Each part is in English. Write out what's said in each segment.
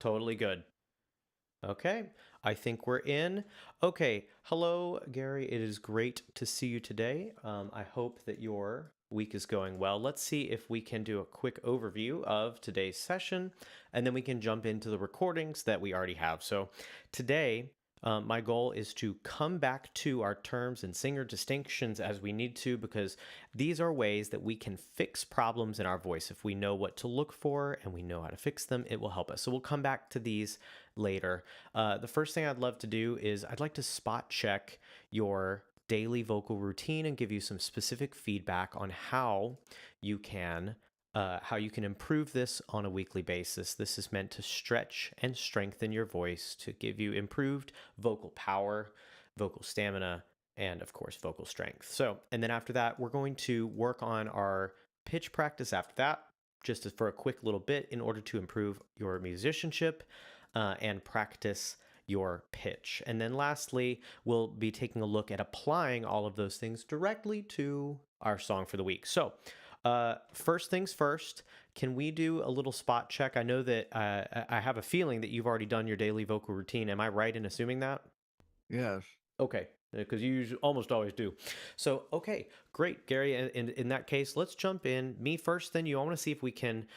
Totally good. Okay, I think we're in. Okay, hello, Gary. It is great to see you today. I hope that your week is going well. Let's see if we can do a quick overview of today's session, and then we can jump into the recordings that we already have. So, today, my goal is to come back to our terms and singer distinctions as we need to, because these are ways that we can fix problems in our voice. If we know what to look for and we know how to fix them, it will help us. So, we'll come back to these later. The first thing I'd love to do is I'd like to spot check your daily vocal routine and give you some specific feedback on how you can improve this on a weekly basis. This is meant to stretch and strengthen your voice to give you improved vocal power, vocal stamina, and of course, vocal strength. So, and then after that, we're going to work on our pitch practice after that, just for a quick little bit in order to improve your musicianship and practice your pitch. And then lastly, we'll be taking a look at applying all of those things directly to our song for the week. So, first things first, can we do a little spot check? I know that I have a feeling that you've already done your daily vocal routine. Am I right in assuming that? Yes. Okay, because you almost always do. So, okay, great, Gary. In that case, let's jump in. Me first, then you. I want to see if we can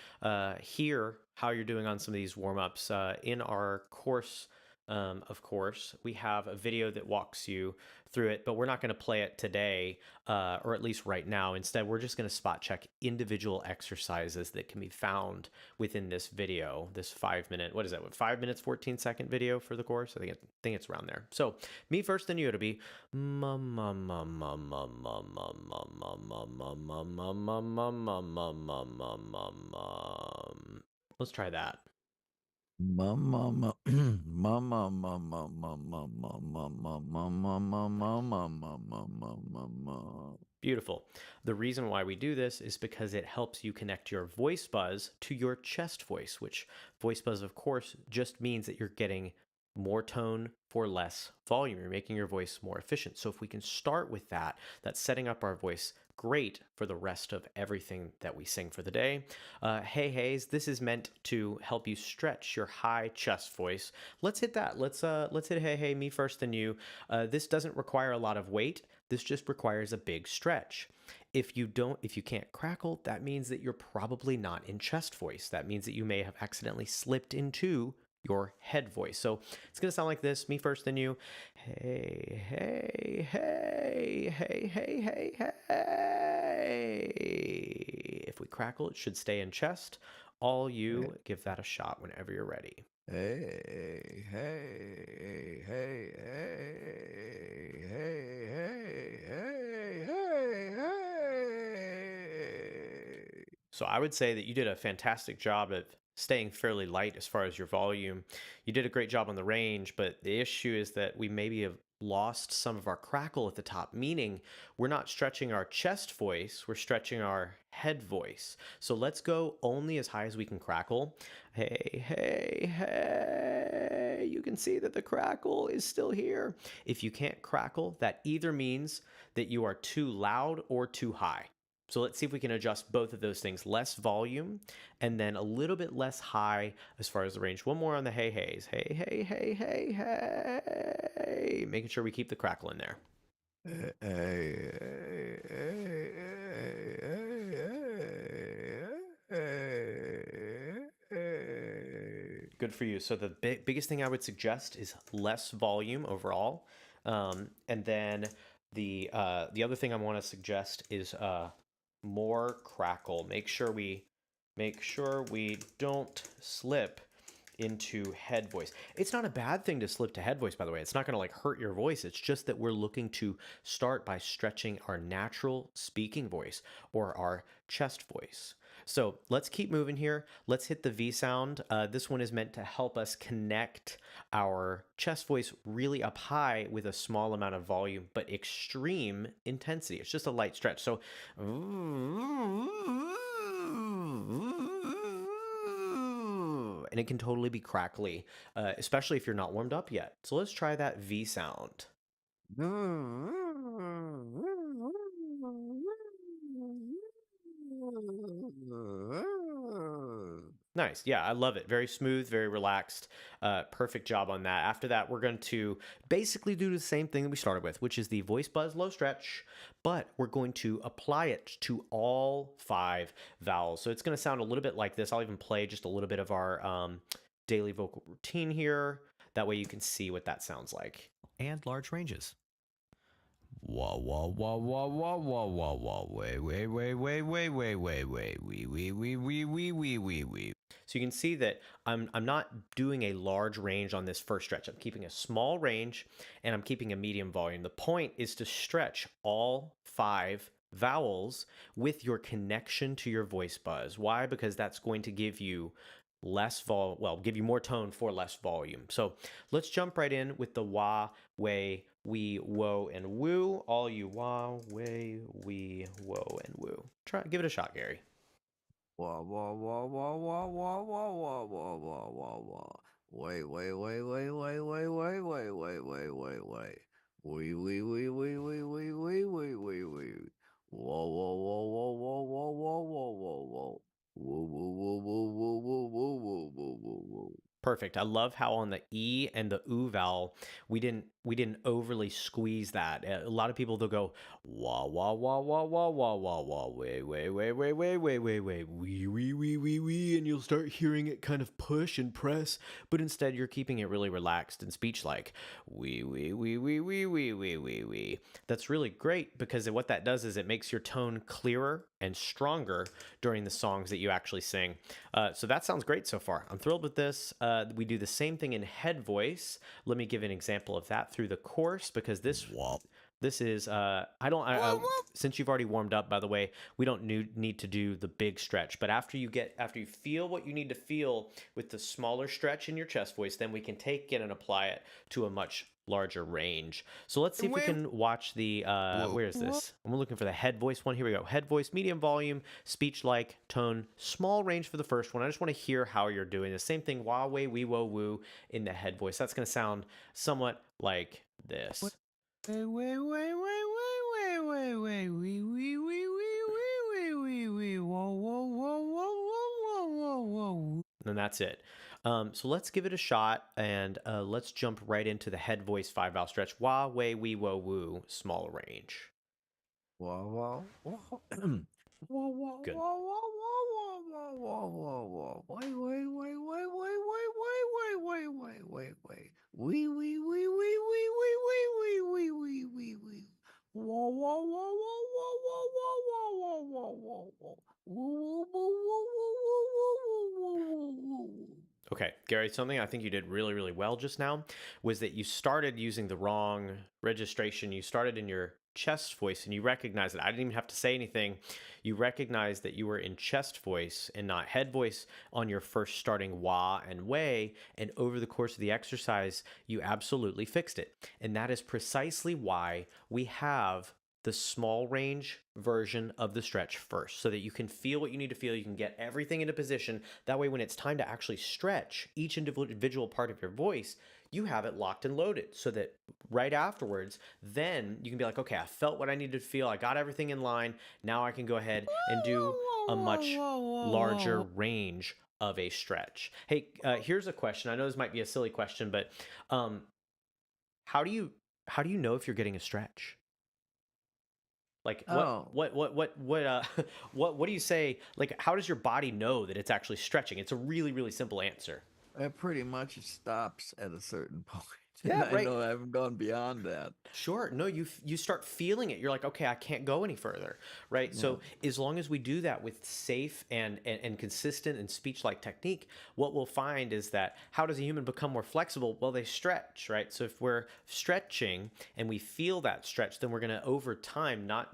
hear how you're doing on some of these warm ups. In our course, of course, we have a video that walks you through it, but we're not going to play it today, or at least right now. Instead, we're just going to spot check individual exercises that can be found within this video, this 5 minute, what is that, 5 minutes, 14-second video for the course? I think it's around there. So, me first, then you. It'll be let's try that. Mama, mama, mama, mama, mama, mama, mama, mama, mama, mama. Beautiful. The reason why we do this is because it helps you connect your voice buzz to your chest voice, which voice buzz, of course, just means that you're getting more tone for less volume. You're making your voice more efficient. So if we can start with that, that's setting up our voice great for the rest of everything that we sing for the day. Hey Hays, this is meant to help you stretch your high chest voice. Let's hit that. Let's hit Hey Hey, me first, then you. This doesn't require a lot of weight. This just requires a big stretch. If you can't crackle, that means that you're probably not in chest voice. That means that you may have accidentally slipped into your head voice. So it's going to sound like this, me first, then you. Hey, hey, hey, hey, hey, hey, hey. If we crackle, it should stay in chest. All you, give that a shot whenever you're ready. Hey, hey, hey, hey, hey, hey, hey, hey, hey. So I would say that you did a fantastic job of staying fairly light as far as your volume. You did a great job on the range, but the issue is that we maybe have lost some of our crackle at the top, meaning we're not stretching our chest voice, we're stretching our head voice. So let's go only as high as we can crackle. Hey, hey, hey. You can see that the crackle is still here. If you can't crackle, that either means that you are too loud or too high. So let's see if we can adjust both of those things. Less volume and then a little bit less high as far as the range. One more on the hey hays. Hey, hey, hey, hey, hey. Making sure we keep the crackle in there. Hey, hey, hey, hey. Good for you. So the biggest thing I would suggest is less volume overall. And then the other thing I want to suggest is more crackle. Make sure we don't slip into head voice. It's not a bad thing to slip to head voice, by the way. It's not going to like hurt your voice. It's just that we're looking to start by stretching our natural speaking voice or our chest voice. So let's keep moving here. Let's hit the V sound. This one is meant to help us connect our chest voice really up high with a small amount of volume, but extreme intensity. It's just a light stretch. So, and it can totally be crackly, especially if you're not warmed up yet. So let's try that V sound. Nice. Yeah, I love it. Very smooth, very relaxed. Perfect job on that. After that, we're going to basically do the same thing that we started with, which is the voice buzz low stretch, but we're going to apply it to all five vowels. So it's going to sound a little bit like this. I'll even play just a little bit of our daily vocal routine here. That way you can see what that sounds like. And large ranges. Wah wah wah wah wah wah wah wah way way way way way way way way wee. So you can see that I'm not doing a large range on this first stretch. I'm keeping a small range and I'm keeping a medium volume. The point is to stretch all five vowels with your connection to your voice buzz. Why? Because that's going to give you give you more tone for less volume. So let's jump right in with the wah, way, we, woe, and woo. All you wah, way, we, woe, and woo. Give it a shot, Gary. Wah wah wah wah wah wah wah wah wah wah wah wah. Way way way way way way way way way way way way. Wee wee wee wee wee wee wee wee wee wee. Whoa whoa whoa whoa whoa whoa whoa whoa whoa whoa. Whoa whoa whoa whoa whoa whoa whoa whoa whoa whoa. Perfect. I love how on the e and the oo vowel we didn't overly squeeze that. A lot of people they'll go wah wah wah wah wah wah wah wah way wee, and you'll start hearing it kind of push and press, but instead you're keeping it really relaxed and speech like wee. That's really great because what that does is it makes your tone clearer and stronger during the songs that you actually sing. So that sounds great so far. I'm thrilled with this. We do the same thing in head voice. Let me give an example of that through the course because this is since you've already warmed up, by the way, we don't need to do the big stretch, but after you feel what you need to feel with the smaller stretch in your chest voice, then we can take it and apply it to a much larger range. So let's see if we can watch the where is this? I'm looking for the head voice one. Here we go. Head voice, medium volume, speech like, tone, small range for the first one. I just want to hear how you're doing the same thing. Wah, way, wee, wo, woo in the head voice. That's going to sound somewhat like this. Way way way way way way way wee whoa whoa whoa whoa whoa whoa whoa. And that's it. So let's give it a shot and let's jump right into the head voice five vowel stretch. Wah, way, wee, wo, woo, small range. Wah wah wah. Wah wah Good. wah wah wah wah wah wah wah. Way way way way way way way way way way way. Wee wee wee wee wee wee wee wee wee wee wee. Wah wah wah wah wah wah wah wah wah wah wah. Woo woo woo woo woo woo woo woo woo woo. Okay, Gary, something I think you did really, really well just now was that you started using the wrong registration. You started in your chest voice and you recognized that I didn't even have to say anything. You recognized that you were in chest voice and not head voice on your first starting wah and way. And over the course of the exercise, you absolutely fixed it. And that is precisely why we have the small range version of the stretch first so that you can feel what you need to feel. You can get everything into position. That way, when it's time to actually stretch each individual part of your voice, you have it locked and loaded so that right afterwards, then you can be like, okay, I felt what I needed to feel. I got everything in line. Now I can go ahead and do a much larger range of a stretch. Hey, here's a question. I know this might be a silly question, but how do you know if you're getting a stretch? Like Oh, what do you say? Like how does your body know that it's actually stretching? It's a really really simple answer. pretty much it stops at a certain point. And Yeah, I right. know I haven't gone beyond that. Sure. No, you start feeling it. You're like, okay, I can't go any further, right? Yeah. So as long as we do that with safe and consistent and speech-like technique, what we'll find is that how does a human become more flexible? Well, they stretch, right? So if we're stretching and we feel that stretch, then we're going to over time, not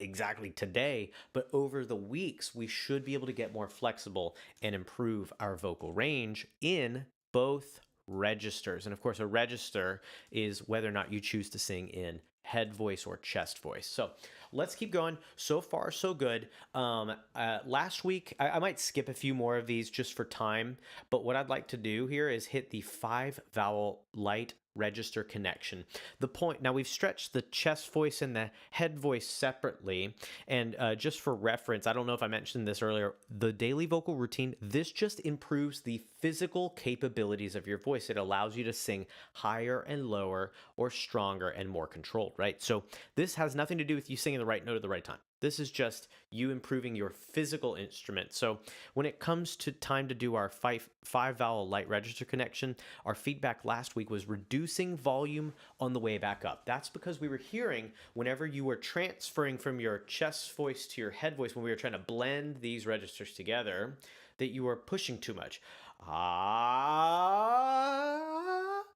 exactly today, but over the weeks, we should be able to get more flexible and improve our vocal range in both registers. And of course, a register is whether or not you choose to sing in head voice or chest voice. So let's keep going. So far, so good. Last week, I might skip a few more of these just for time. But what I'd like to do here is hit the five vowel light register connection. The point, now we've stretched the chest voice and the head voice separately. And just for reference, I don't know if I mentioned this earlier, the daily vocal routine, this just improves the physical capabilities of your voice. It allows you to sing higher and lower or stronger and more controlled, right? So this has nothing to do with you singing the right note at the right time. This is just you improving your physical instrument. So when it comes to time to do our five vowel light register connection, our feedback last week was reducing volume on the way back up. That's because we were hearing whenever you were transferring from your chest voice to your head voice, when we were trying to blend these registers together, that you were pushing too much.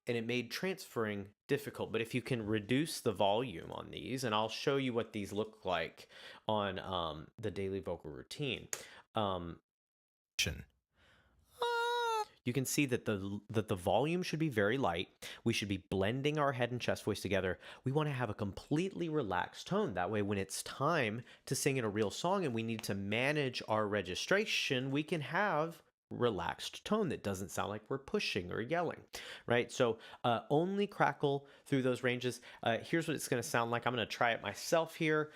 And it made transferring difficult. But if you can reduce the volume on these, and I'll show you what these look like on the daily vocal routine, you can see that the volume should be very light. We should be blending our head and chest voice together. We want to have a completely relaxed tone. That way, when it's time to sing in a real song and we need to manage our registration, we can have relaxed tone that doesn't sound like we're pushing or yelling, right? So only crackle through those ranges. Here's what it's going to sound like. I'm going to try it myself here.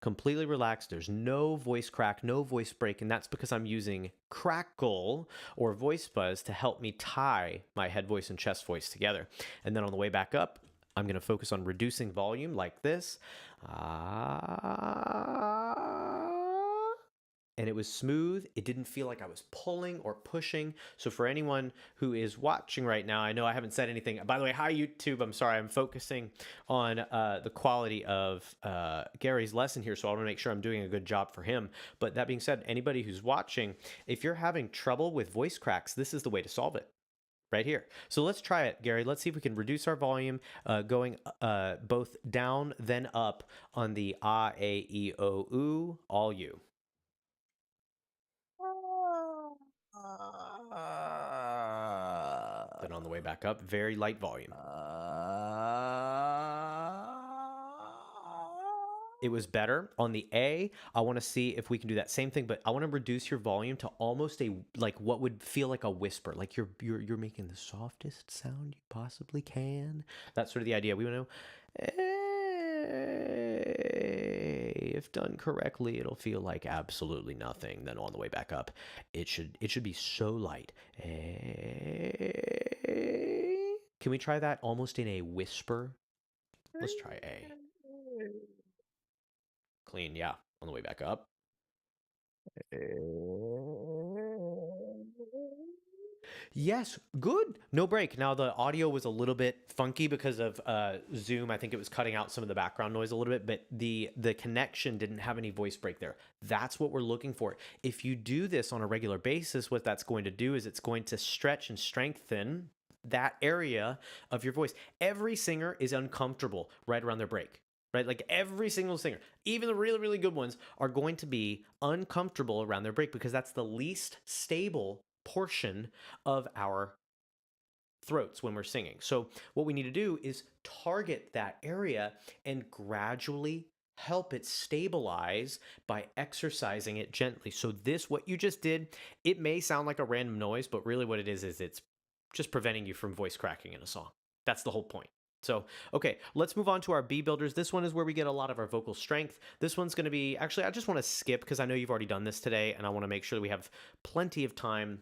Completely relaxed. There's no voice crack, no voice break, and that's because I'm using crackle or voice buzz to help me tie my head voice and chest voice together. And then on the way back up, I'm going to focus on reducing volume like this. And it was smooth. It didn't feel like I was pulling or pushing. So for anyone who is watching right now, I know I haven't said anything. By the way, hi YouTube. I'm sorry. I'm focusing on the quality of Gary's lesson here. So I want to make sure I'm doing a good job for him. But that being said, anybody who's watching, if you're having trouble with voice cracks, this is the way to solve it. Right here. So let's try it, Gary. Let's see if we can reduce our volume going both down then up on the ah, a, e, o, oo, all you. Then on the way back up, very light volume. It was better. On the A, I want to see if we can do that same thing, but I want to reduce your volume to almost a like what would feel like a whisper, like you're making the softest sound you possibly can. That's sort of the idea. We want to if done correctly, it'll feel like absolutely nothing. Then on the way back up, it should be so light. Can we try that almost in a whisper? Let's try A. Clean, yeah. On the way back up. Yes, good. No break. Now the audio was a little bit funky because of Zoom. I think it was cutting out some of the background noise a little bit, but the connection didn't have any voice break there. That's what we're looking for. If you do this on a regular basis, what that's going to do is it's going to stretch and strengthen that area of your voice. Every singer is uncomfortable right around their break. Right? Like every single singer, even the really, really good ones, are going to be uncomfortable around their break because that's the least stable portion of our throats when we're singing. So what we need to do is target that area and gradually help it stabilize by exercising it gently. So this, what you just did, it may sound like a random noise, but really what it is it's just preventing you from voice cracking in a song. That's the whole point. So, okay, let's move on to our B builders. This one is where we get a lot of our vocal strength. This one's going to be, actually, I just want to skip because I know you've already done this today, and I want to make sure that we have plenty of time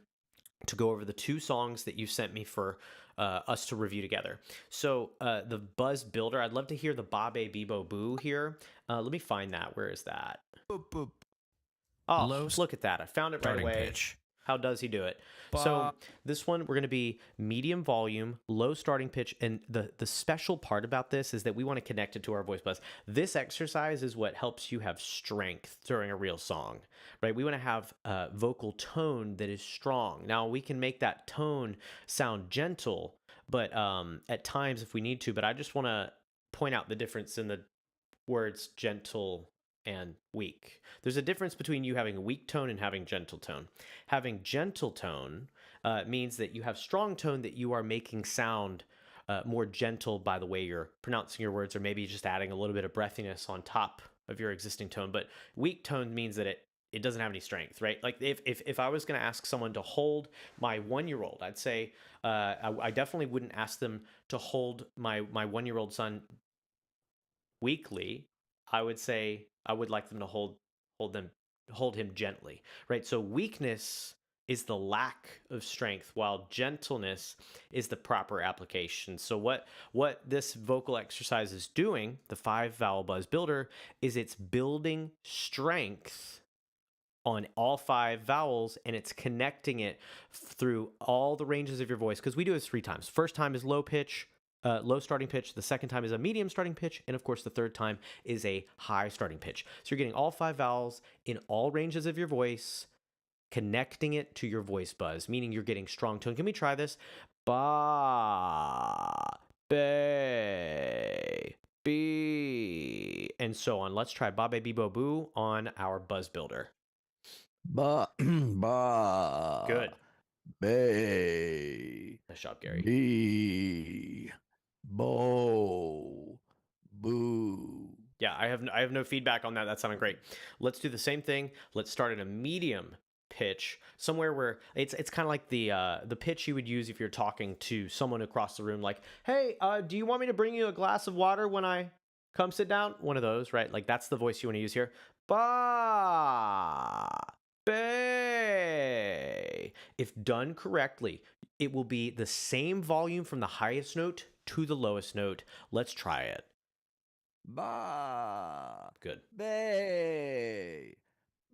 to go over the two songs that you sent me for us to review together. So, the Buzz Builder, I'd love to hear the Ba Be Bebo Boo here. Let me find that. Where is that? Boop, boop. Oh, Low look at that. I found it right starting away. pitch. How does he do it? Ba. So this one, we're going to be medium volume, low starting pitch. And the special part about this is that we want to connect it to our voice buzz. This exercise is what helps you have strength during a real song, right? We want to have a vocal tone that is strong. Now, we can make that tone sound gentle, but at times if we need to. But I just want to point out the difference in the words gentle and weak. There's a difference between you having a weak tone and having gentle tone. Having gentle tone means that you have strong tone that you are making sound more gentle by the way you're pronouncing your words, or maybe just adding a little bit of breathiness on top of your existing tone. But weak tone means that it doesn't have any strength, right? Like if I was going to ask someone to hold my 1-year-old, I'd say I definitely wouldn't ask them to hold my 1-year-old son weakly. I would say I would like them to hold them hold him gently, right? So weakness is the lack of strength, while gentleness is the proper application. So what this vocal exercise is doing, the 5 vowel buzz builder, is it's building strength on all 5 vowels, and it's connecting it through all the ranges of your voice, because we do this 3 times. First time is low pitch, low starting pitch. The second time is a medium starting pitch, and of course the third time is a high starting pitch. So you're getting all 5 vowels in all ranges of your voice, connecting it to your voice buzz, meaning you're getting strong tone. Can we try this? Ba, be, be, and so on. Let's try ba, be, be, bo, boo on our buzz builder. Ba, ba, Good. bay, Nice job, Gary. bee, bo, boo. Yeah, I have no feedback on that. That sounded great. Let's do the same thing. Let's start at a medium pitch, somewhere where it's kind of like the pitch you would use if you're talking to someone across the room, like, "Hey, do you want me to bring you a glass of water when I come sit down?" One of those, right? Like that's the voice you want to use here. Ba, bay. If done correctly, it will be the same volume from the highest note to the lowest note. Let's try it. Ba, Good. bay,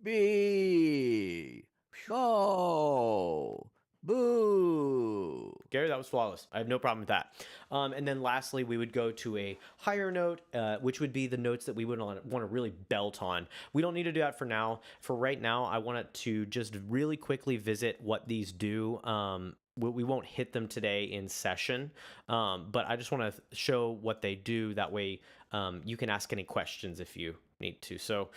bee, bo, boo. Gary, that was flawless. I have no problem with that. And then lastly, we would go to a higher note, which would be the notes that we would want to really belt on. We don't need to do that for now. For right now, I wanted to just really quickly visit what these do. We won't hit them today in session, but I just want to show what they do. That way you can ask any questions if you need to. So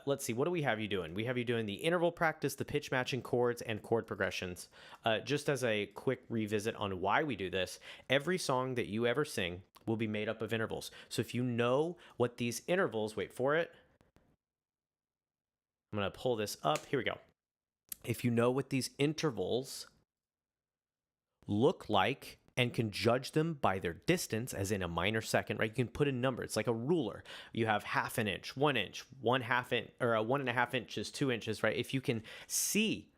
let's see, what do we have you doing? We have you doing the interval practice, the pitch matching chords, and chord progressions. Just as a quick revisit on why we do this, every song that you ever sing will be made up of intervals. So if you know what these intervals, wait for it, I'm going to pull this up. Here we go. If you know what these intervals look like and can judge them by their distance, as in a minor second, right? You can put a number. It's like a ruler. You have half an inch, 1 inch, 1/2 inch, or 1.5 inches, 2 inches, right? If you can see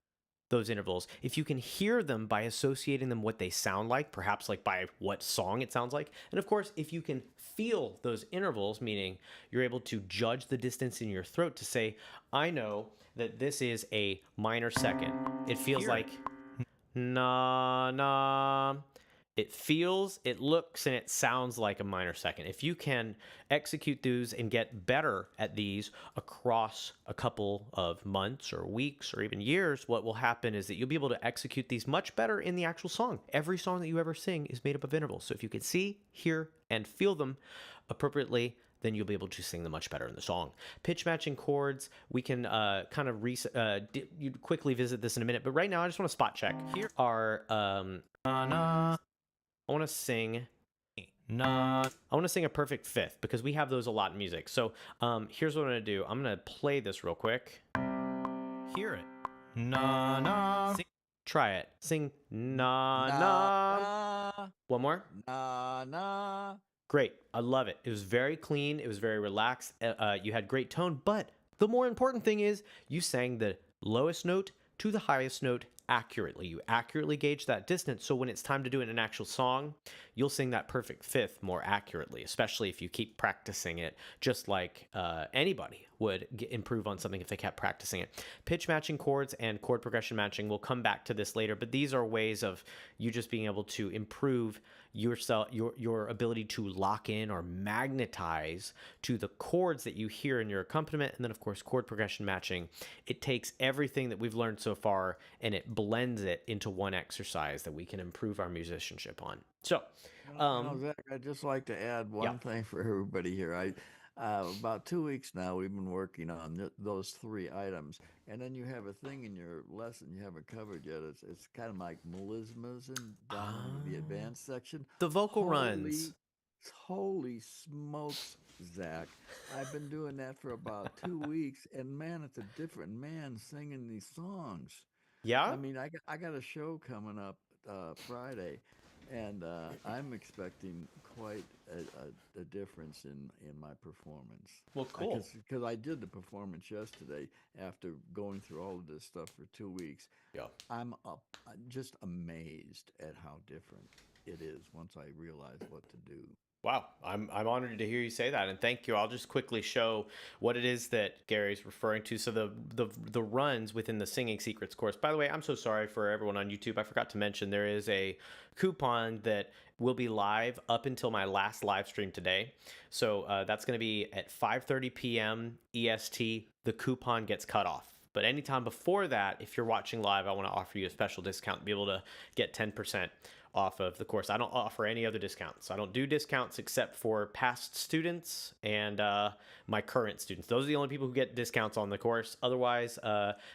those intervals, if you can hear them by associating them what they sound like, perhaps like by what song it sounds like, and of course, if you can feel those intervals, meaning you're able to judge the distance in your throat to say, I know that this is a minor second. It feels like na na. It feels, it looks, and it sounds like a minor second. If you can execute these and get better at these across a couple of months or weeks or even years, what will happen is that you'll be able to execute these much better in the actual song. Every song that you ever sing is made up of intervals. So if you can see, hear, and feel them appropriately, then you'll be able to sing them much better in the song. Pitch matching chords, we can kind of you quickly visit this in a minute, but right now I just want to spot check. Here are I want to sing a perfect fifth, because we have those a lot in music. So here's what I'm going to do. I'm going to play this real quick. Hear it. Na na. Try it. Sing na Na, na. na, One more. na, na. Great. I love it. It was very clean. It was very relaxed. You had great tone. But the more important thing is you sang the lowest note to the highest note accurately. You accurately gauge that distance. So when it's time to do it in an actual song, you'll sing that perfect fifth more accurately, especially if you keep practicing it, just like anybody would improve on something if they kept practicing it. Pitch matching chords and chord progression matching, we'll come back to this later, but these are ways of you just being able to improve yourself, your ability to lock in or magnetize to the chords that you hear in your accompaniment. And then of course chord progression matching, it takes everything that we've learned so far and it blends it into one exercise that we can improve our musicianship on. So Zach, I'd just like to add one yeah. thing for everybody here. About 2 weeks now, we've been working on those 3 items, and then you have a thing in your lesson you haven't covered yet. It's kind of like melismas and down into the advanced section. The vocal Holy runs. Holy smokes, Zach. I've been doing that for about 2 weeks, and man, it's a different man singing these songs. I Yeah? mean, I got a show coming up Friday, and I'm expecting quite a difference in my performance. Well, Because cool. I did the performance yesterday after going through all of this stuff for 2 weeks. Yeah. I'm just amazed at how different it is once I realize what to do. Wow, I'm honored to hear you say that, and thank you. I'll just quickly show what it is that Gary's referring to. So the runs within the Singing Secrets course. By the way, I'm so sorry for everyone on YouTube. I forgot to mention there is a coupon that will be live up until my last live stream today. So that's going to be at 5:30 p.m. EST. The coupon gets cut off. But anytime before that, if you're watching live, I want to offer you a special discount to be able to get 10% off of the course. I don't offer any other discounts. I don't do discounts except for past students and my current students. Those are the only people who get discounts on the course. Otherwise,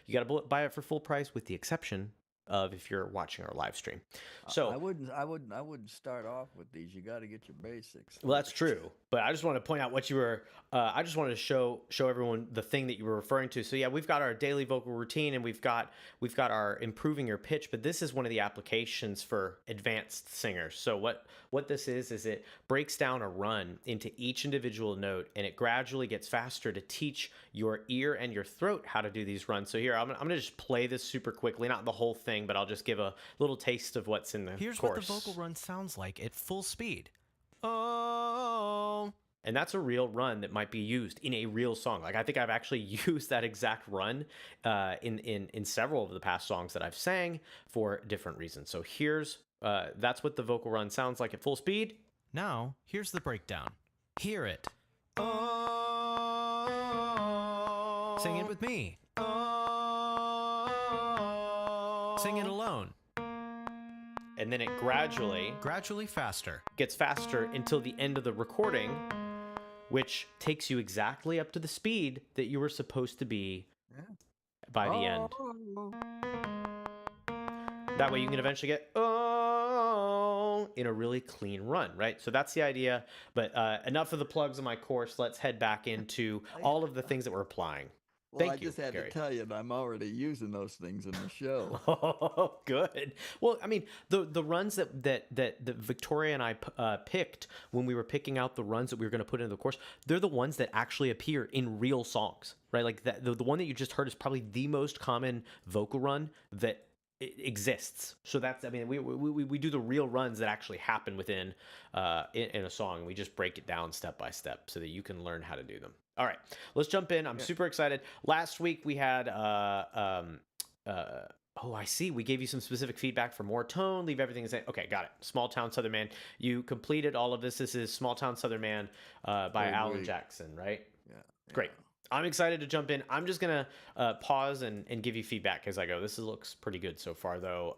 you got to buy it for full price, with the exception of if you're watching our live stream. I So, wouldn't. I wouldn't start off with these. You got to get your basics well, that's first. true, but I just want to point out what you were. I just wanted to show everyone the thing that you were referring to. So yeah, we've got our daily vocal routine, and we've got our improving your pitch. But this is one of the applications for advanced singers. So what this is it breaks down a run into each individual note, and it gradually gets faster to teach your ear and your throat how to do these runs. So here, I'm gonna just play this super quickly, not the whole thing, but I'll just give a little taste of what's in the Here's what the course. vocal run sounds like at full speed. Oh. And that's a real run that might be used in a real song. Like I think I've actually used that exact run in several of the past songs that I've sang for different reasons. So here's that's what the vocal run sounds like at full speed. Now, here's the breakdown. Hear it. Oh. Sing it with me. Oh. Sing it alone. And then it Gradually faster. gets faster until the end of the recording, which takes you exactly up to the speed that you were supposed to be Yeah. by the end. Oh. That way you can eventually get oh in a really clean run, right? So that's the idea. But enough of the plugs of my course. Let's head back into all of the things that we're applying. Well, I Thank you, just had Gary. to tell you that I'm already using those things in the show. Oh, good. Well, I mean, the runs that Victoria and I picked when we were picking out the runs that we were going to put into the course, they're the ones that actually appear in real songs, right? Like that, the one that you just heard is probably the most common vocal run that exists. So that's, I mean, we do the real runs that actually happen within in a song. We just break it down step by step so that you can learn how to do them. All right, let's jump in. I'm super excited. Last week we had oh, I see. We gave you some specific feedback for more tone. Leave everything the same. Okay, got it. Small Town Southern Man. You completed all of this. This is Small Town Southern Man by Wait, Alan wait. Jackson, right? Yeah. Great. I'm excited to jump in. I'm just going to pause and give you feedback as I go. This looks pretty good so far, though,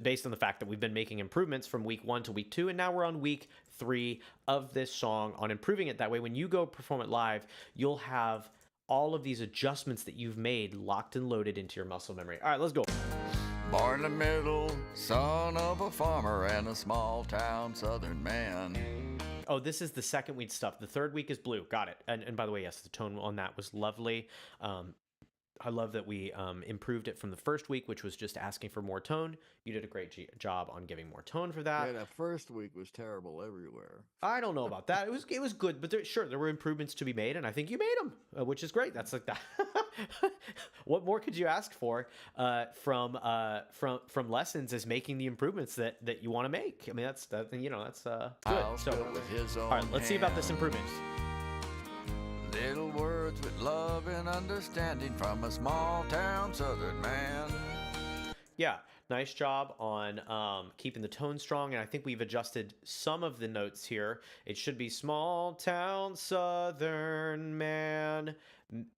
based on the fact that we've been making improvements from week 1 to week 2, and now we're on week 3 of this song on improving it. That way, when you go perform it live, you'll have all of these adjustments that you've made locked and loaded into your muscle memory. All right, let's go. Born in the middle, son of a farmer and a small town southern man. Oh, this is the second week stuff. The third week is blue. Got it. And by the way, yes, the tone on that was lovely. I love that we improved it from the first week, which was just asking for more tone. You did a great job on giving more tone for that. Yeah, that first week was terrible everywhere. I don't know about that. It was good, but there were improvements to be made, and I think you made them, which is great. That's like that. What more could you ask for from lessons is making the improvements that you want to make. I mean, that's good. I'll So, do it with his own all right, let's see about this hand. improvement. Little words with love and understanding from a small town southern man. Yeah, nice job on keeping the tone strong, and I think we've adjusted some of the notes here. It should be small town southern man.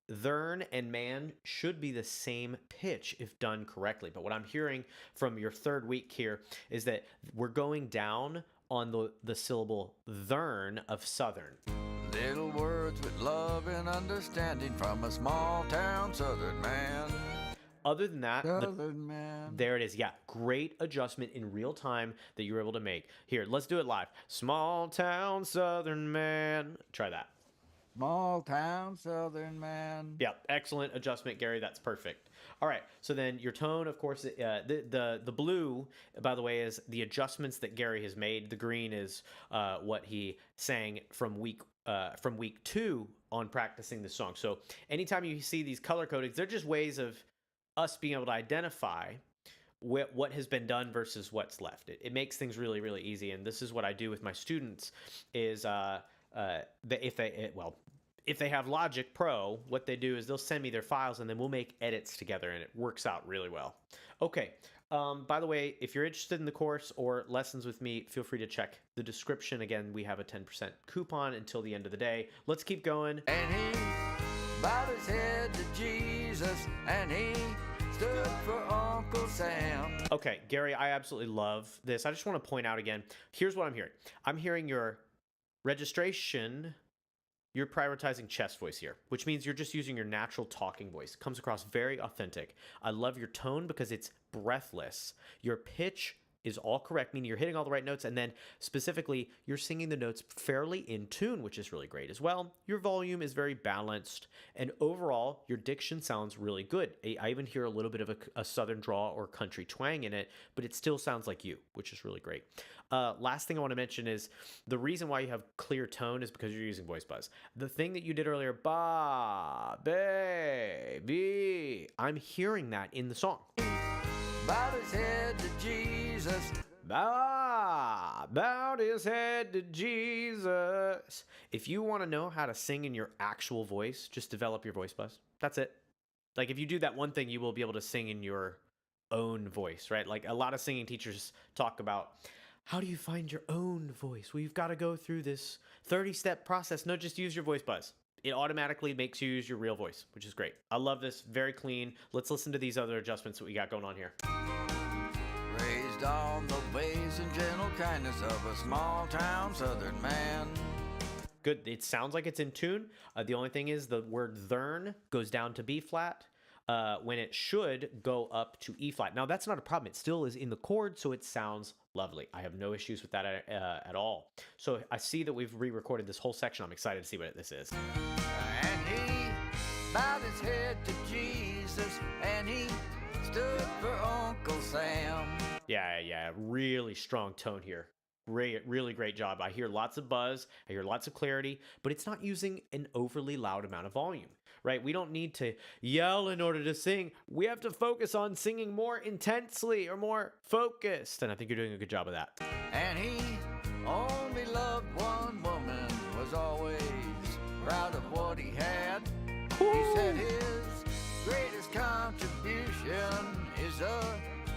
Thern and man should be the same pitch if done correctly. But what I'm hearing from your third week here is that we're going down on the syllable thern of southern. Little words with love and understanding from a small town southern man. Other than that, Southern man. there it is. Yeah, great adjustment in real time that you were able to make. Here, let's do it live. Small town Southern man. Try that. Small town Southern man. Yeah, excellent adjustment, Gary. That's perfect. All right, so then your tone, of course, the blue, by the way, is the adjustments that Gary has made. The green is what he sang from week 2 on practicing the song. So anytime you see these color codings, they're just ways of us being able to identify what has been done versus what's left. It makes things really, really easy. And this is what I do with my students is if they have Logic Pro, what they do is they'll send me their files and then we'll make edits together and it works out really well. Okay. By the way, if you're interested in the course or lessons with me, feel free to check the description. Again, we have a 10% coupon until the end of the day. Let's keep going. And he bowed his head to Jesus, and he stood for Uncle Sam. Okay, Gary, I absolutely love this. I just want to point out again, here's what I'm hearing. I'm hearing your registration. You're prioritizing chest voice here, which means you're just using your natural talking voice. It comes across very authentic. I love your tone because it's breathless. Your pitch is all correct, meaning you're hitting all the right notes, and then specifically, you're singing the notes fairly in tune, which is really great as well. Your volume is very balanced, and overall, your diction sounds really good. I even hear a little bit of a southern drawl or country twang in it, but it still sounds like you, which is really great. Last thing I want to mention is the reason why you have clear tone is because you're using voice buzz. The thing that you did earlier, ba, baby, I'm hearing that in the song. Bowed his head to Jesus. Bowed his head to Jesus. If you want to know how to sing in your actual voice, just develop your voice buzz. That's it. Like if you do that one thing, you will be able to sing in your own voice, right? Like a lot of singing teachers talk about how do you find your own voice? Well, you've got to go through this 30-step process. No, just use your voice buzz. It automatically makes you use your real voice, which is great. I love this. Very clean. Let's listen to these other adjustments that we got going on here. Raised on the ways and gentle kindness of a small town Southern man. Good. It sounds like it's in tune. The only thing is the word thern goes down to B flat when it should go up to E flat. Now, that's not a problem. It still is in the chord, so it sounds lovely. I have no issues with that at all. So I see that we've re-recorded this whole section. I'm excited to see what this is. And he bowed his head to Jesus, and he stood for Uncle Sam. Yeah. Really strong tone here. Great, really great job. I hear lots of buzz. I hear lots of clarity, but it's not using an overly loud amount of volume, right? We don't need to yell in order to sing. We have to focus on singing more intensely or more focused. And I think you're doing a good job of that. And he only loved one woman, was always proud of what he had. He said his greatest contribution is the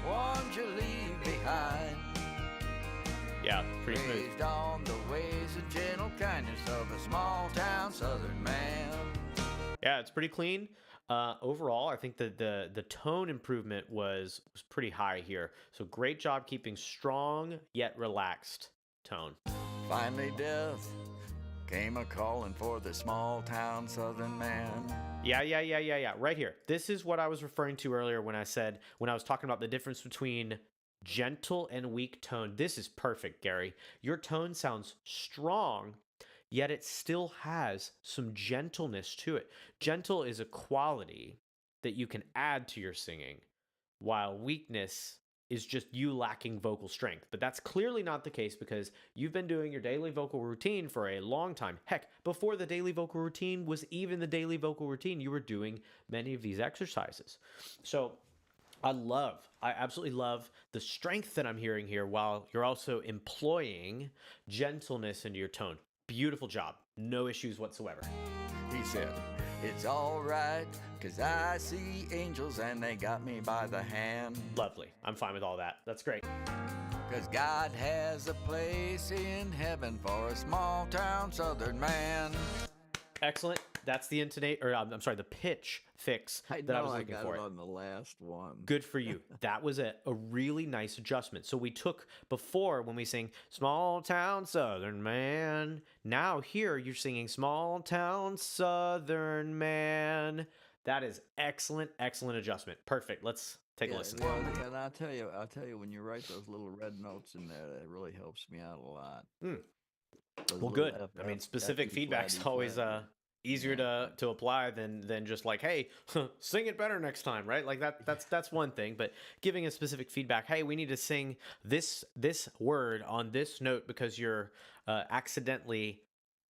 one you leave behind. Yeah, pretty smooth. Raised on the ways and gentle kindness of a small town Southern man. Yeah, it's pretty clean. Overall, I think that the tone improvement was pretty high here. So great job keeping strong yet relaxed tone. Finally, death came a calling for the small town Southern man. Yeah. Right here. This is what I was referring to earlier when I was talking about the difference between gentle and weak tone. This is perfect, Gary. Your tone sounds strong, yet it still has some gentleness to it. Gentle is a quality that you can add to your singing, while weakness is just you lacking vocal strength. But that's clearly not the case because you've been doing your daily vocal routine for a long time. Heck, before the daily vocal routine was even the daily vocal routine, you were doing many of these exercises. So I absolutely love the strength that I'm hearing here while you're also employing gentleness into your tone. Beautiful job. No issues whatsoever. He said, it's all right, 'cause I see angels and they got me by the hand. Lovely. I'm fine with all that. That's great. 'Cause God has a place in heaven for a small town Southern man. Excellent. That's the the pitch fix that I was looking for. I got it on the last one. Good for you. That was a really nice adjustment. So we took before when we sing small town Southern man. Now here you're singing small town Southern man. That is excellent, excellent adjustment. Perfect. Let's take a Yeah, listen. and I'll tell you, when you write those little red notes in there, that really helps me out a lot. Hmm. Those Well, little good. F, I F, mean, F, specific E flat, feedback's E always flat. easier Yeah, to apply than just like, hey, sing it better next time, right? Like that's one thing, but giving a specific feedback, hey, we need to sing this word on this note because you're accidentally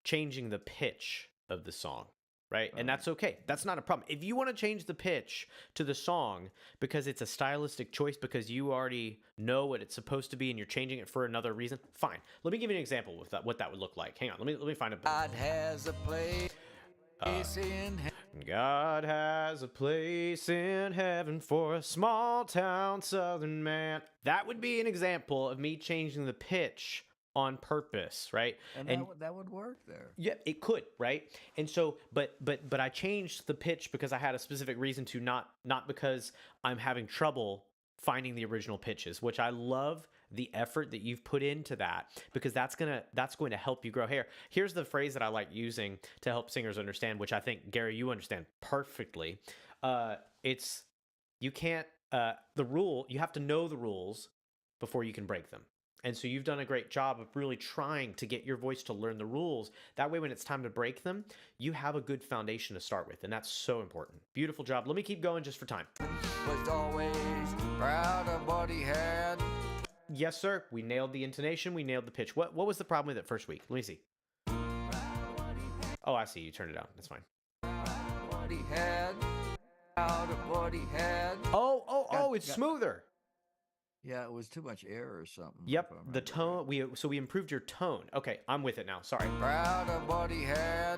changing the pitch of the song. Right. And right. that's okay. That's not a problem. If you want to change the pitch to the song because it's a stylistic choice because you already know what it's supposed to be and you're changing it for another reason, fine. Let me give you an example with that, what that would look like. Hang on. Let me find a God has a place in heaven. God has a place in heaven for a small town southern man. That would be an example of me changing the pitch on purpose, right? And And that would work there. yeah, it could, right? And so, but I changed the pitch because I had a specific reason to, not because I'm having trouble finding the original pitches, which I love the effort that you've put into that because that's going to help you grow hair. Here's the phrase that I like using to help singers understand, which I think Gary you understand perfectly. It's you can't the rule you have to know the rules before you can break them. And so you've done a great job of really trying to get your voice to learn the rules. That way, when it's time to break them, you have a good foundation to start with. And that's so important. Beautiful job. Let me keep going just for time. Was always proud of what he had. Yes, sir. We nailed the intonation. We nailed the pitch. What was the problem with it first week? Let me see. Oh, I see. You turned it down. That's fine. What he had. Proud of what he had. Oh, it's smoother. Yeah, it was too much air or something. Yep, the tone. We improved your tone. Okay, I'm with it now. Sorry. Proud of what he had.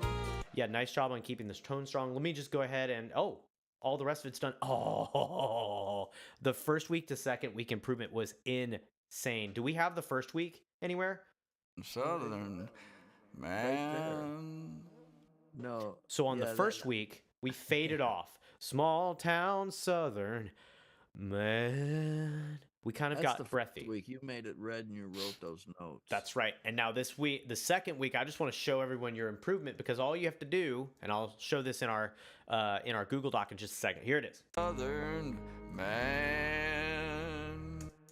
Yeah, nice job on keeping this tone strong. Let me just go ahead and all the rest of it's done. Oh, the first week to second week improvement was insane. Do we have the first week anywhere? Southern man. No. So on the yeah, first week, we faded off. Small town southern man. We kind of That's the got first breathy. week. You made it red and you wrote those notes. That's right. And now this week, the second week, I just want to show everyone your improvement because all you have to do, and I'll show this in our Google Doc in just a second. Here it is. Southern man.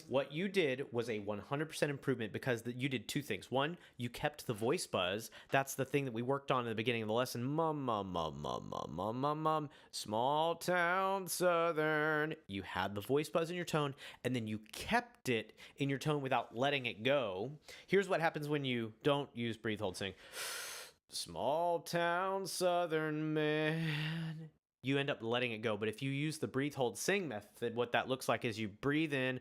What you did was a 100% improvement because you did two things. One, you kept the voice buzz. That's the thing that we worked on in the beginning of the lesson. Mum, mum, mum, mum, mum, mum, mum, mum. Small town southern. You had the voice buzz in your tone, and then you kept it in your tone without letting it go. Here's what happens when you don't use breathe, hold, sing. Small town southern man. You end up letting it go. But if you use the breathe, hold, sing method, what that looks like is you breathe in,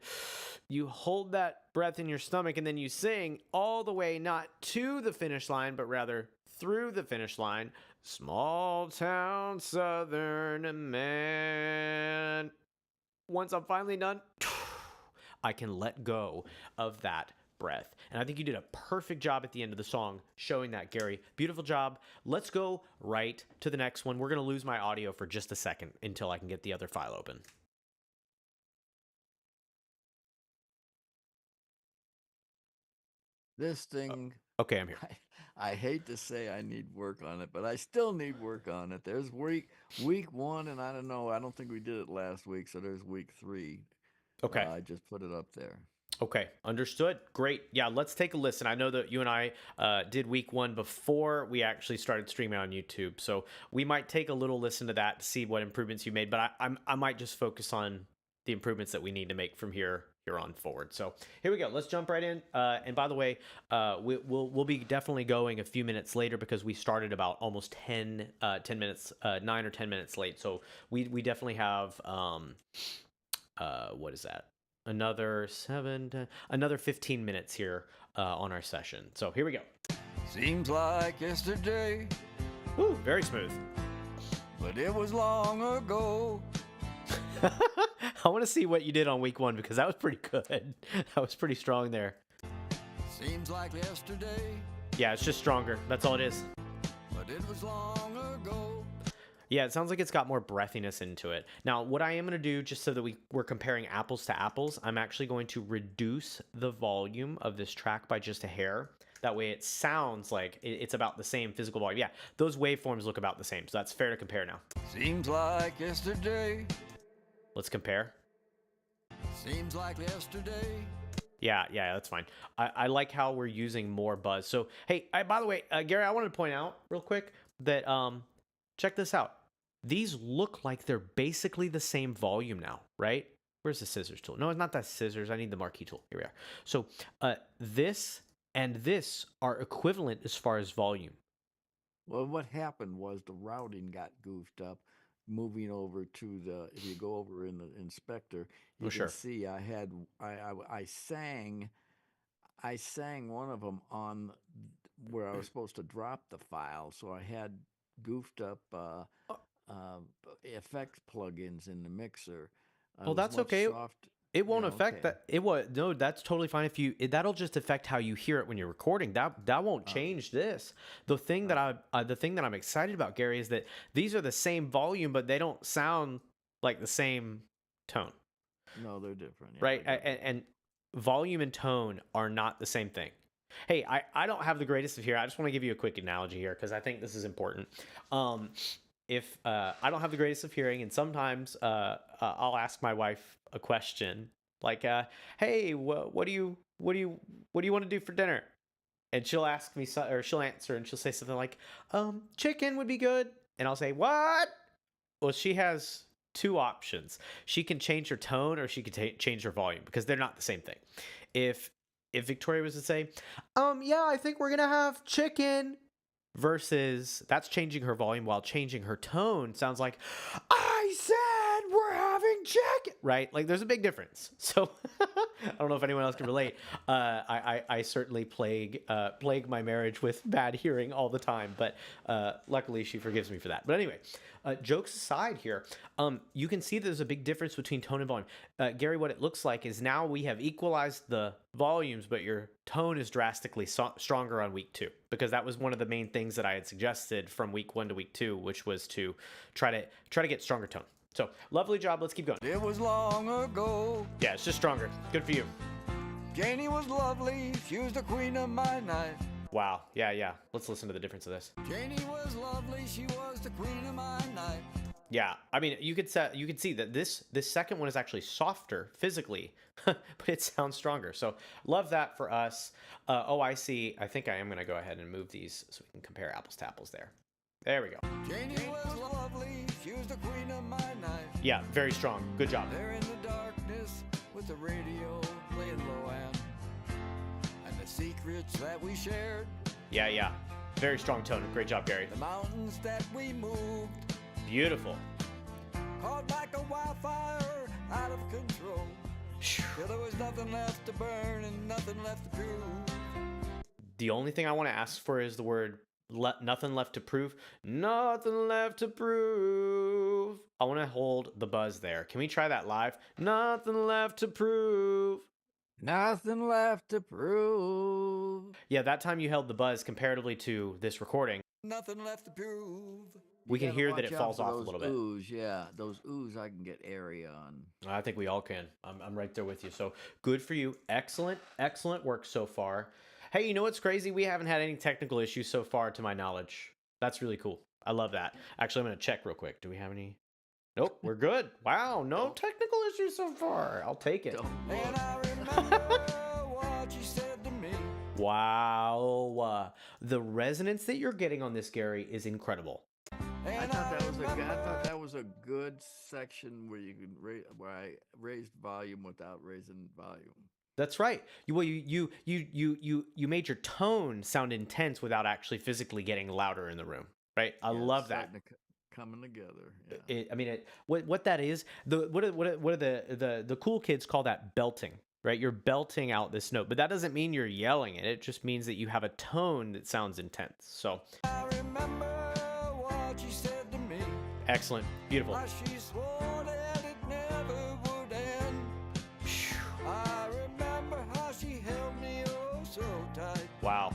you hold that breath in your stomach, and then you sing all the way, not to the finish line, but rather through the finish line. Small town southern man. Once I'm finally done, I can let go of that breath. And I think you did a perfect job at the end of the song showing that, Gary. Beautiful job. Let's go right to the next one. We're going to lose my audio for just a second until I can get the other file open. This thing. Okay, I'm here. I hate to say I need work on it, but I still need work on it. There's week one, and I don't know. I don't think we did it last week, so there's week 3. Okay. I just put it up there. Okay, understood. Great. Yeah, let's take a listen. I know that you and I did week 1 before we actually started streaming on YouTube, so we might take a little listen to that to see what improvements you made. But I might just focus on the improvements that we need to make from here on forward. So here we go. Let's jump right in. And by the way, we'll be definitely going a few minutes later because we started about almost 10 minutes, 9 or 10 minutes late. So we definitely have what is that? Another 15 minutes here on our session. So here we go. Seems like yesterday. Woo, very smooth. But it was long ago. I want to see what you did on week 1 because that was pretty good. That was pretty strong there. Seems like yesterday. Yeah, it's just stronger. That's all it is. But it was long ago. Yeah, it sounds like it's got more breathiness into it. Now, what I am going to do, just so that we're comparing apples to apples, I'm actually going to reduce the volume of this track by just a hair. That way it sounds like it's about the same physical volume. Yeah, those waveforms look about the same. So that's fair to compare now. Seems like yesterday. Let's compare. Seems like yesterday. Yeah, that's fine. I like how we're using more buzz. So, hey, by the way, Gary, I wanted to point out real quick that check this out. These look like they're basically the same volume now, right? Where's the scissors tool? No, it's not that scissors. I need the marquee tool. Here we are. So this and this are equivalent as far as volume. Well, what happened was the routing got goofed up. Moving over to the, if you go over in the inspector, you Oh, can sure. see I sang one of them on where I was supposed to drop the file, so I had goofed up effects plugins in the mixer. I Oh, was that's much okay. soft. It Yeah, won't affect okay. that. No, that's totally fine. That'll just affect how you hear it when you're recording. That won't change this. The thing that the thing that I'm excited about, Gary, is that these are the same volume, but they don't sound like the same tone, No, they're different. Yeah, right? I get that. And volume and tone are not the same thing. Hey, I don't have the greatest of hearing. I just want to give you a quick analogy here because I think this is important. If I don't have the greatest of hearing, and sometimes I'll ask my wife a question like, "Hey, what do you want to do for dinner?" And she'll ask me, or she'll answer, and she'll say something like, "Chicken would be good," and I'll say, "What?" Well, she has two options. She can change her tone, or she can change her volume because they're not the same thing. If Victoria was to say, yeah, I think we're gonna have chicken," versus that's changing her volume while changing her tone sounds like, "I said we're having chicken," right? Like there's a big difference. So I don't know if anyone else can relate. I certainly plague my marriage with bad hearing all the time, but luckily she forgives me for that. But anyway, jokes aside here, you can see there's a big difference between tone and volume. Gary, what it looks like is now we have equalized the volumes, but your tone is drastically stronger on week 2, because that was one of the main things that I had suggested from week 1 to week 2, which was to try to get stronger tone. So lovely job. Let's keep going. It was long ago. Yeah, it's just stronger. Good for you. Janie was lovely. She was the queen of my night. Wow. Yeah. Let's listen to the difference of this. Janie was lovely. She was the queen of my night. Yeah, I mean, you could see that this second one is actually softer physically, but it sounds stronger. So love that for us. I see. I think I am going to go ahead and move these so we can compare apples to apples there. There we go. Janie was lovely. She was the queen of my night. Yeah, very strong. Good job. There in the darkness with the radio playing low end, and the secrets that we shared. Yeah. Very strong tone. Great job, Gary. The mountains that we moved. Beautiful. Caught like a wildfire out of control. Till there was nothing left to burn and nothing left to prove. The only thing I want to ask for is the word nothing left to prove. Nothing left to prove. I want to hold the buzz there. Can we try that live? Nothing left to prove. Nothing left to prove. Yeah, that time you held the buzz comparatively to this recording. Nothing left to prove. We can hear that it falls off a little bit. Oohs, yeah, those oohs I can get area on. I think we all can. I'm right there with you. So good for you. Excellent work so far. Hey, you know what's crazy? We haven't had any technical issues so far to my knowledge. That's really cool. I love that. Actually, I'm going to check real quick. Do we have any? Nope, we're good. Wow, no technical issues so far. I'll take it. And I remember what you said to me. Wow. The resonance that you're getting on this, Gary, is incredible. I thought that was a good section where you could where I raised volume without raising volume. That's right. You made your tone sound intense without actually physically getting louder in the room, right? I love that. Coming together. Yeah. What that is, what are the cool kids call that belting, right? You're belting out this note, but that doesn't mean you're yelling it. It just means that you have a tone that sounds intense. So I remember what you said to me. Excellent. Beautiful. She swore that it never would end. I remember how she held me oh so tight. Wow.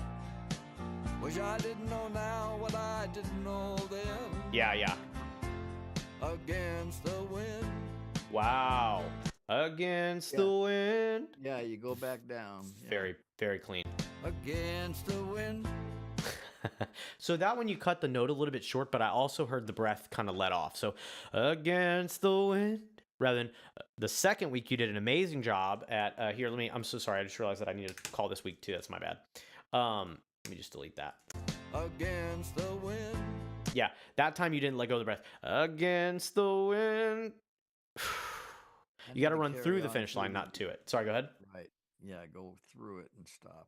Wish I didn't know now what I didn't know then. Yeah. Against the wind. Wow. Against the Yeah. wind. Yeah, you go back down. Yeah. Very, very clean. Against the wind. So that one you cut the note a little bit short, but I also heard the breath kind of let off. So against the wind, rather than the second week, you did an amazing job at here. I'm so sorry. I just realized that I need to call this week too. That's my bad. Let me just delete that. Against the wind. Yeah, that time you didn't let go of the breath. Against the wind. You got to run through the finish line, not to it. Sorry, go ahead. Right. Yeah, go through it and stop.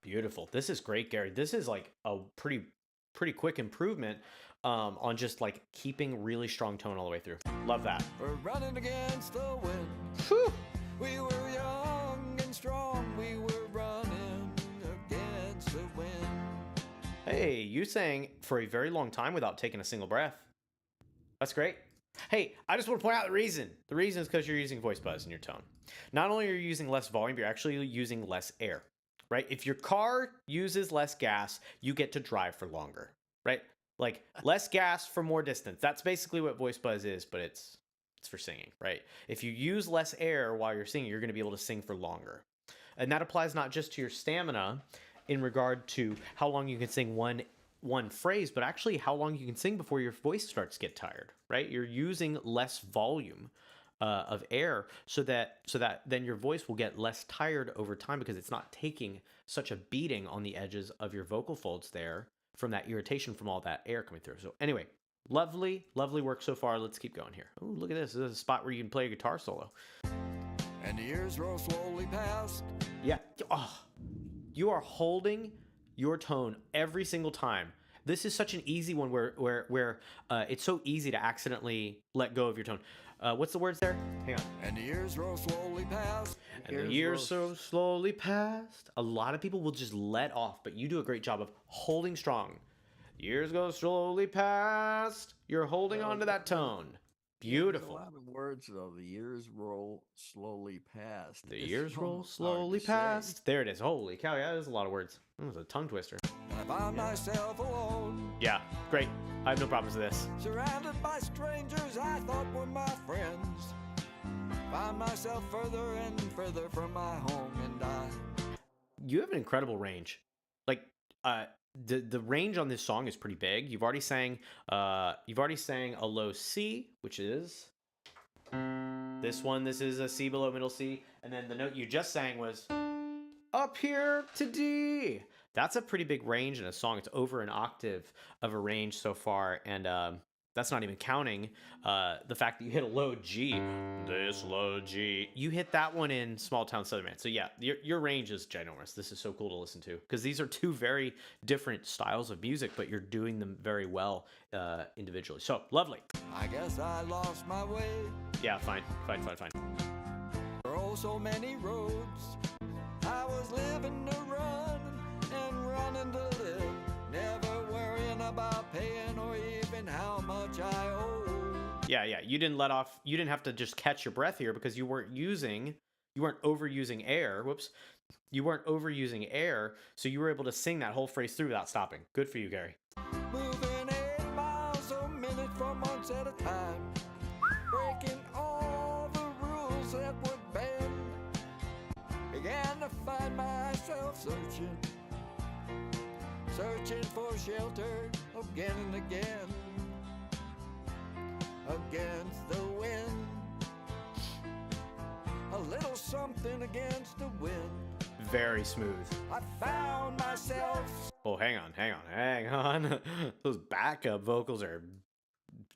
Beautiful. This is great, Gary. This is like a pretty quick improvement on just like keeping really strong tone all the way through. Love that. We're running against the wind. Whew. We were young and strong. We were running against the wind. Hey, you sang for a very long time without taking a single breath. That's great. Hey, I just want to point out the reason. The reason is because you're using voice buzz in your tone. Not only are you using less volume, you're actually using less air, right? If your car uses less gas, you get to drive for longer, right? Like less gas for more distance. That's basically what voice buzz is, but it's for singing, right? If you use less air while you're singing, you're going to be able to sing for longer. And that applies not just to your stamina in regard to how long you can sing one phrase, but actually how long you can sing before your voice starts to get tired, right? You're using less volume of air so that then your voice will get less tired over time because it's not taking such a beating on the edges of your vocal folds there from that irritation from all that air coming through. So anyway, lovely work so far. Let's keep going here. Oh, look at this. This is a spot where you can play a guitar solo. And the years roll slowly past. Yeah. Oh, you are holding your tone every single time. This is such an easy one where it's so easy to accidentally let go of your tone. What's the words there? Hang on. And the years roll slowly past. And the years so slowly past. A lot of people will just let off, but you do a great job of holding strong. Years go slowly past. You're holding on to that tone. Beautiful. There's a lot of words though. The years roll slowly past. The It's years roll almost slowly hard to say. past. There it is. Holy cow, yeah, there's a lot of words. That was a tongue twister. I found myself alone, Yeah, great. I have no problems with this. surrounded by strangers I thought were my friends. Found myself further and further from my home, and You have an incredible range. Like, the range on this song is pretty big. You've already sang a low C, which is this one. This is a C below middle C, and then the note you just sang was up here to D. That's a pretty big range in a song. It's over an octave of a range so far, and that's not even counting the fact that you hit a low G. This low G. You hit that one in Small Town Southern Man. So yeah, your range is ginormous. This is so cool to listen to because these are two very different styles of music, but you're doing them very well individually. So lovely. I guess I lost my way. Yeah, fine. There are oh so many roads. I was living to run and running to live, never worrying about paying or even how much I owe. Yeah. You didn't have to just catch your breath here because you weren't overusing air. Whoops. You weren't overusing air, so you were able to sing that whole phrase through without stopping. Good for you, Gary. Moving 8 miles a minute for months at a time, breaking all the rules that would bend. Began to find myself searching for shelter again and again. Against the wind, a little something against the wind. Very smooth. I found myself. Oh, hang on. Those backup vocals are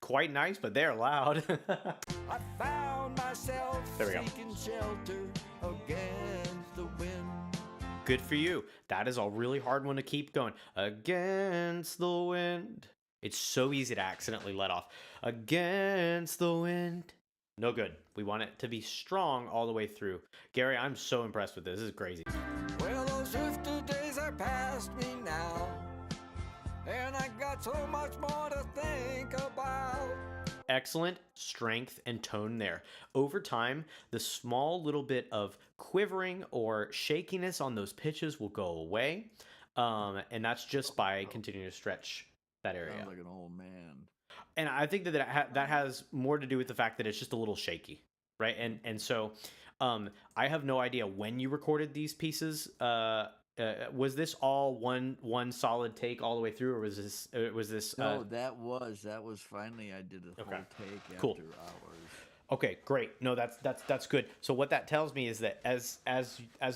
quite nice, but they're loud. I found myself There we go. seeking shelter against the wind. Good for you. That is a really hard one to keep going. Against the wind. It's so easy to accidentally let off. Against the wind. No good. We want it to be strong all the way through. Gary, I'm so impressed with this. This is crazy. Well, those 50 days are past me now, and I got so much more to think about. Excellent strength and tone there. Over time, the small little bit of quivering or shakiness on those pitches will go away. And that's just by continuing to stretch that area. Sounds like an old man. And I think that has more to do with the fact that it's just a little shaky. right? And so I have no idea when you recorded these pieces. Was this all one solid take all the way through, or was this No, that was finally I did a okay, whole take cool. after hours. Okay, great. No, that's good. So what that tells me is that as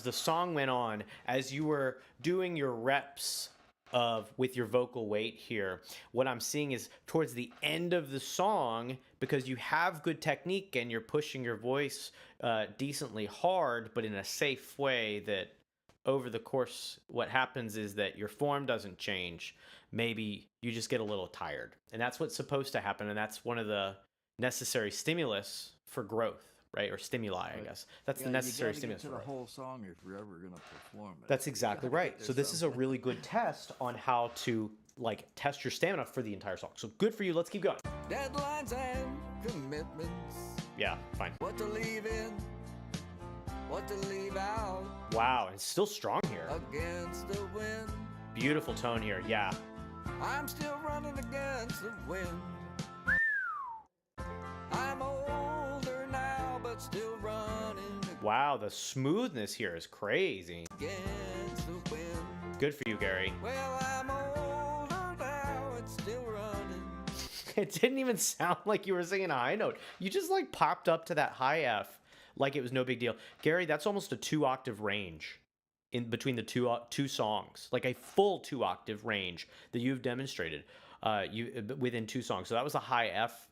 the song went on, as you were doing your reps of with your vocal weight here, what I'm seeing is towards the end of the song, because you have good technique and you're pushing your voice decently hard, but in a safe way, that over the course, what happens is that your form doesn't change. Maybe you just get a little tired, and that's what's supposed to happen, and that's one of the necessary stimulus for growth, right? Or stimuli, I Right. guess. That's the Yeah, you necessary got to get stimulus to for the growth. whole song if you're ever gonna perform it. That's So you exactly got to get right. there So this is a someplace. really good test on how to like test your stamina for the entire song. So good for you. Let's keep going. Deadlines and commitments. Yeah, fine. What to leave in, what to leave out. Wow, and still strong here. Against the wind. Beautiful tone here. Yeah. I'm still running against the wind. I'm older now, but still running Wow, the smoothness here is crazy. against the wind. Good for you, Gary. Well, I'm older now, it's still running. It didn't even sound like you were singing a high note. You just like popped up to that high F like it was no big deal. Gary, that's almost a 2 octave range in between the two songs, like a full 2 octave range that you've demonstrated within 2 songs. So that was a high F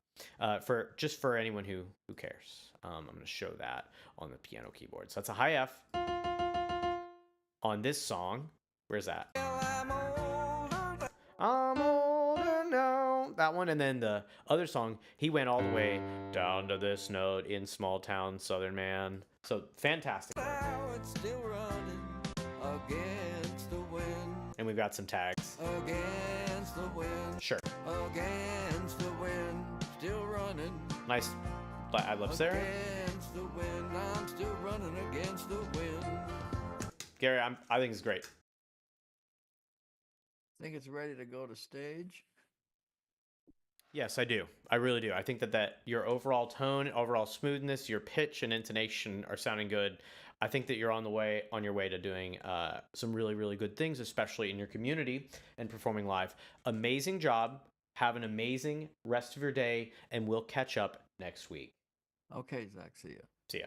for anyone who cares. I'm going to show that on the piano keyboard. So that's a high F on this song. Where's that? Well, I'm older now. That one, and then the other song, he went all the way down to this note in small town Southern man. So fantastic. now it's still running against the wind. And we've got some tags. Against the wind. Sure. Against the wind. Still running. Nice. I love Sarah. Against the wind. I'm still running against the wind. Gary, I think it's great. Think it's ready to go to stage? Yes, I do. I really do. I think that your overall tone, overall smoothness, your pitch and intonation are sounding good. I think that you're on your way to doing some really, really good things, especially in your community and performing live. Amazing job. Have an amazing rest of your day, and we'll catch up next week. Okay, Zach, see ya. See ya.